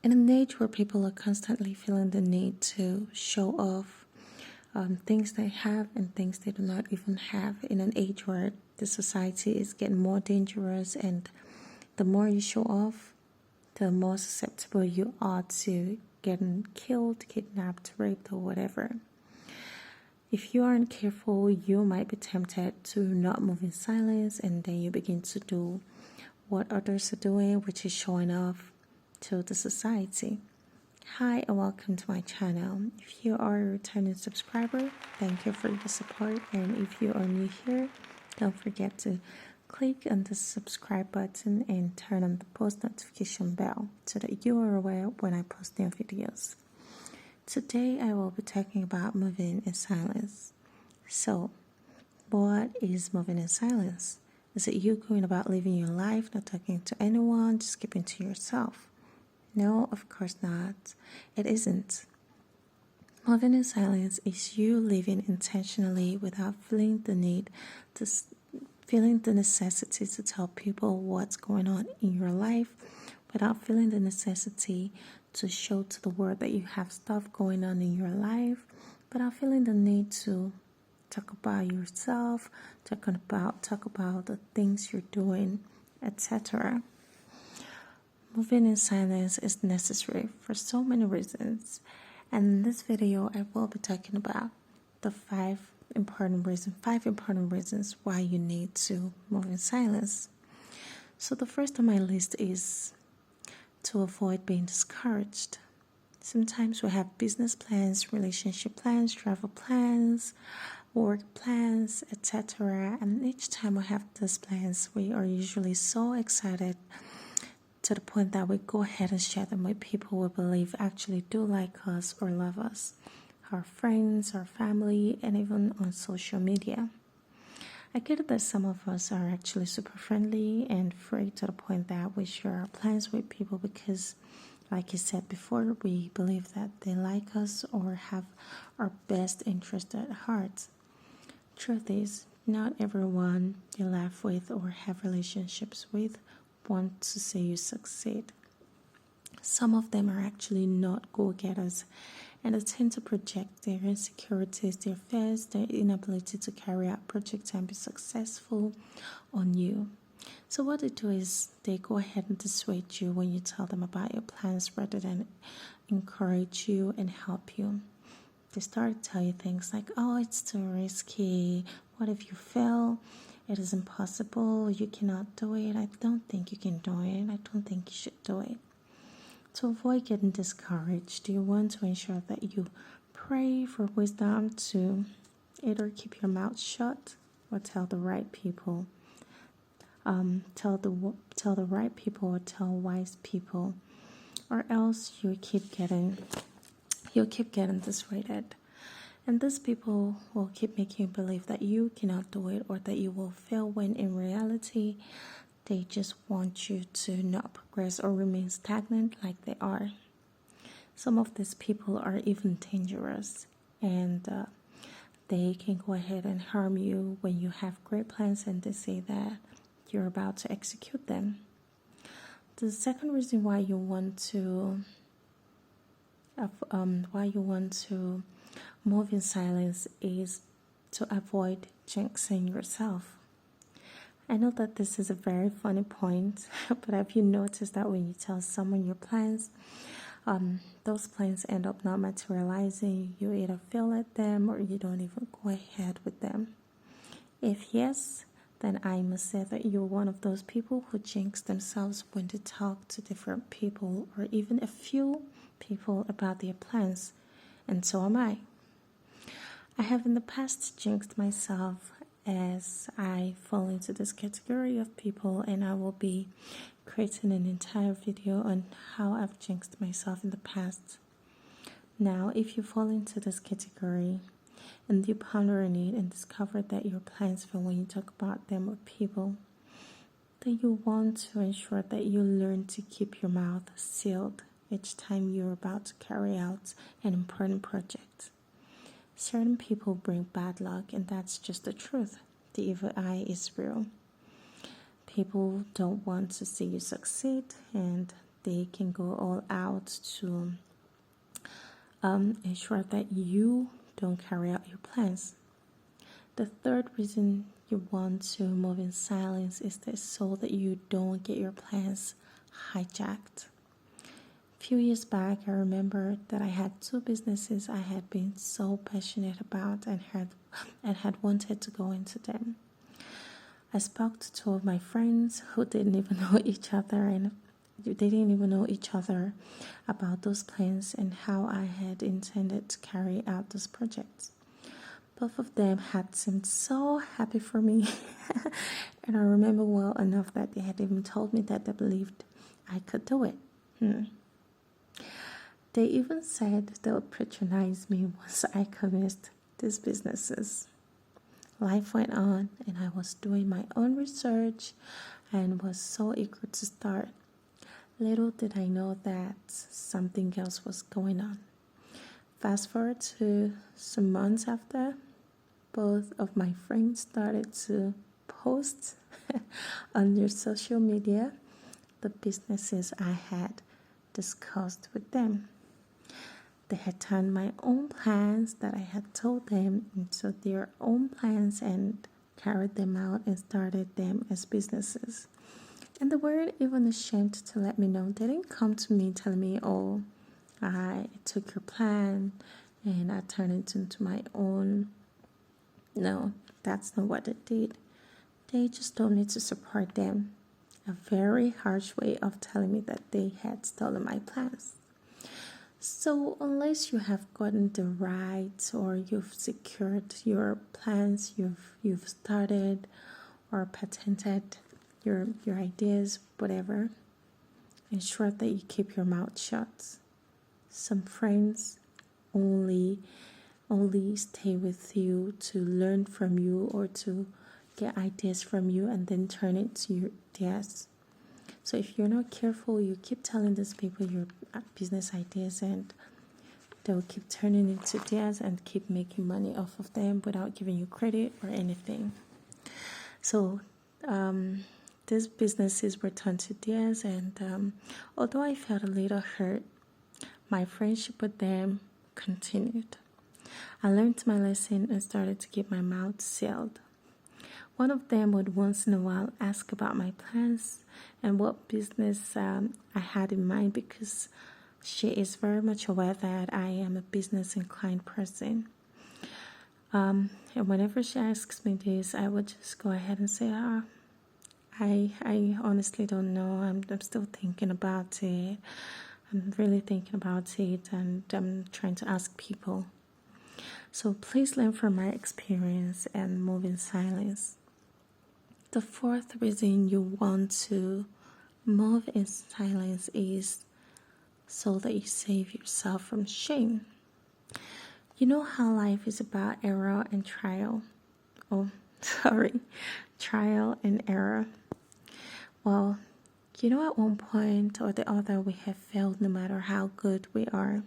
In an age where people are constantly feeling the need to show off things they have and things they do not even have, in an age where the society is getting more dangerous, and the more you show off, the more susceptible you are to getting killed, kidnapped, raped, or whatever. If you aren't careful, you might be tempted to not move in silence, and then you begin to do what others are doing, which is showing off to the society. Hi and welcome to my channel. If you are a returning subscriber, thank you for your support, and if you are new here, don't forget to click on the subscribe button and turn on the post notification bell so that you are aware when I post new videos. Today I will be talking about moving in silence. So, what is moving in silence? Is it you going about living your life, not talking to anyone, just keeping to yourself? No, of course not. It isn't. Moving in silence is you living intentionally without feeling the necessity to tell people what's going on in your life, without feeling the necessity to show to the world that you have stuff going on in your life, without feeling the need to talk about yourself, talk about the things you're doing, etc. Moving in silence is necessary for so many reasons, and in this video I will be talking about the five important reasons why you need to move in silence. So the first on my list is to avoid being discouraged. Sometimes we have business plans, relationship plans, travel plans, work plans, etc. And each time we have these plans, we are usually so excited to the point that we go ahead and share them with people we believe actually do like us or love us, our friends, our family, and even on social media. I get it that some of us are actually super friendly and free to the point that we share our plans with people because, like I said before, we believe that they like us or have our best interest at heart. Truth is, not everyone you laugh with or have relationships with want to see you succeed. Some of them are actually not go-getters, and they tend to project their insecurities, their fears, their inability to carry out projects and be successful on you. So what they do is they go ahead and dissuade you when you tell them about your plans rather than encourage you and help you. They start to tell you things like, oh, it's too risky. What if you fail? It is impossible. You cannot do it. I don't think you can do it. I don't think you should do it. To avoid getting discouraged, you want to ensure that you pray for wisdom to either keep your mouth shut or tell the right people. Tell the right people or tell wise people, or else you'll keep getting dissuaded. And these people will keep making you believe that you cannot do it or that you will fail, when in reality they just want you to not progress or remain stagnant like they are. Some of these people are even dangerous, and they can go ahead and harm you when you have great plans and they say that you're about to execute them. The second reason why you want to move in silence is to avoid jinxing yourself. I know that this is a very funny point, but have you noticed that when you tell someone your plans, those plans end up not materializing? You either fail at them or you don't even go ahead with them. If yes, then I must say that you're one of those people who jinx themselves when they talk to different people or even a few people about their plans, and so am I. I have in the past jinxed myself, as I fall into this category of people, and I will be creating an entire video on how I've jinxed myself in the past. Now, if you fall into this category and you ponder on it and discover that your plans fail when you talk about them with people, then you want to ensure that you learn to keep your mouth sealed each time you're about to carry out an important project. Certain people bring bad luck, and that's just the truth. The evil eye is real. People don't want to see you succeed, and they can go all out to ensure that you don't carry out your plans. The third reason you want to move in silence is that so that you don't get your plans hijacked. A few years back, I remember that I had two businesses I had been so passionate about and had wanted to go into them. I spoke to two of my friends who didn't even know each other, and they didn't even know each other about those plans and how I had intended to carry out those projects. Both of them had seemed so happy for me, and I remember well enough that they had even told me that they believed I could do it. They even said they would patronize me once I commenced these businesses. Life went on, and I was doing my own research and was so eager to start. Little did I know that something else was going on. Fast forward to some months after, both of my friends started to post on their social media the businesses I had discussed with them. They had turned my own plans that I had told them into their own plans and carried them out and started them as businesses. And they weren't even ashamed to let me know. They didn't come to me telling me, oh, I took your plan and I turned it into my own. No, that's not what they did. They just told me to support them. A very harsh way of telling me that they had stolen my plans. So unless you have gotten the right or you've secured your plans, you've started or patented your ideas, whatever, ensure that you keep your mouth shut. Some friends only stay with you to learn from you or to get ideas from you and then turn it to theirs. So if you're not careful, you keep telling these people your business ideas and they'll keep turning it to theirs and keep making money off of them without giving you credit or anything. So these businesses were turned to theirs, and although I felt a little hurt, my friendship with them continued. I learned my lesson and started to keep my mouth sealed. One of them would once in a while ask about my plans and what business I had in mind, because she is very much aware that I am a business-inclined person. And whenever she asks me this, I would just go ahead and say, I honestly don't know. I'm still thinking about it. I'm really thinking about it, and I'm trying to ask people. So please learn from my experience and move in silence. The fourth reason you want to move in silence is so that you save yourself from shame. You know how life is about error and trial. Trial and error. Well, you know, at one point or the other, we have failed no matter how good we are.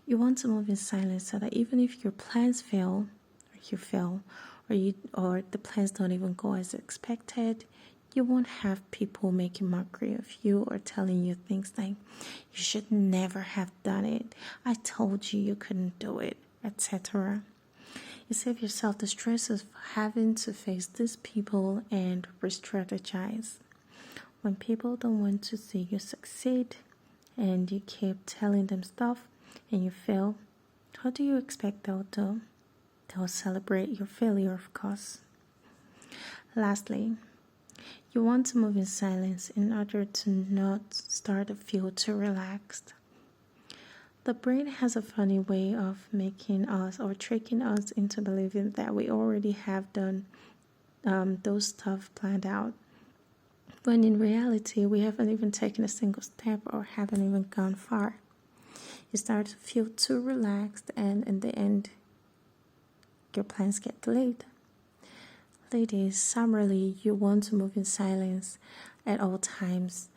You want to move in silence so that even if your plans fail, or you fail, or the plans don't even go as expected, you won't have people making mockery of you or telling you things like, you should never have done it, I told you you couldn't do it, etc. You save yourself the stress of having to face these people and re-strategize. When people don't want to see you succeed and you keep telling them stuff and you fail, what do you expect they'll do? They'll celebrate your failure, of course. Lastly, you want to move in silence in order to not start to feel too relaxed. The brain has a funny way of making us or tricking us into believing that we already have done those stuff planned out, when in reality we haven't even taken a single step or haven't even gone far. You start to feel too relaxed, and in the end, your plans get delayed. Ladies, summarily, you want to move in silence at all times.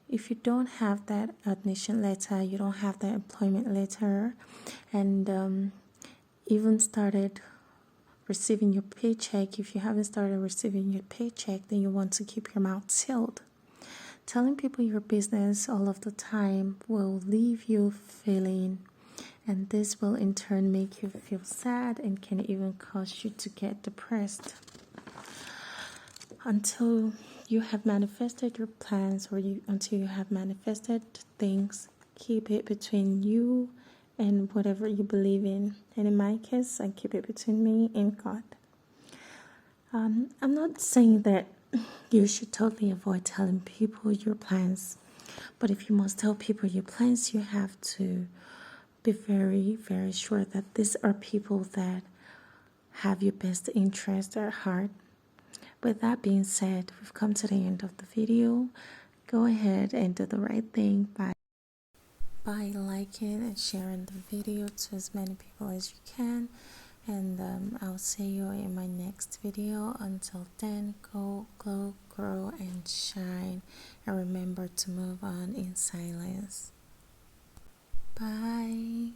If you don't have that admission letter, you don't have that employment letter, and even started receiving your paycheck, if you haven't started receiving your paycheck, then you want to keep your mouth sealed. Telling people your business all of the time will leave you feeling, and this will in turn make you feel sad and can even cause you to get depressed. Until you have manifested your plans, or until you have manifested things, keep it between you and whatever you believe in. And in my case, I keep it between me and God. I'm not saying that you should totally avoid telling people your plans, but if you must tell people your plans, you have to be very, very sure that these are people that have your best interest at heart. With that being said, we've come to the end of the video. Go ahead and do the right thing by liking and sharing the video to as many people as you can. And I'll see you in my next video. Until then, go, glow, grow, and shine. And remember to move on in silence. Bye.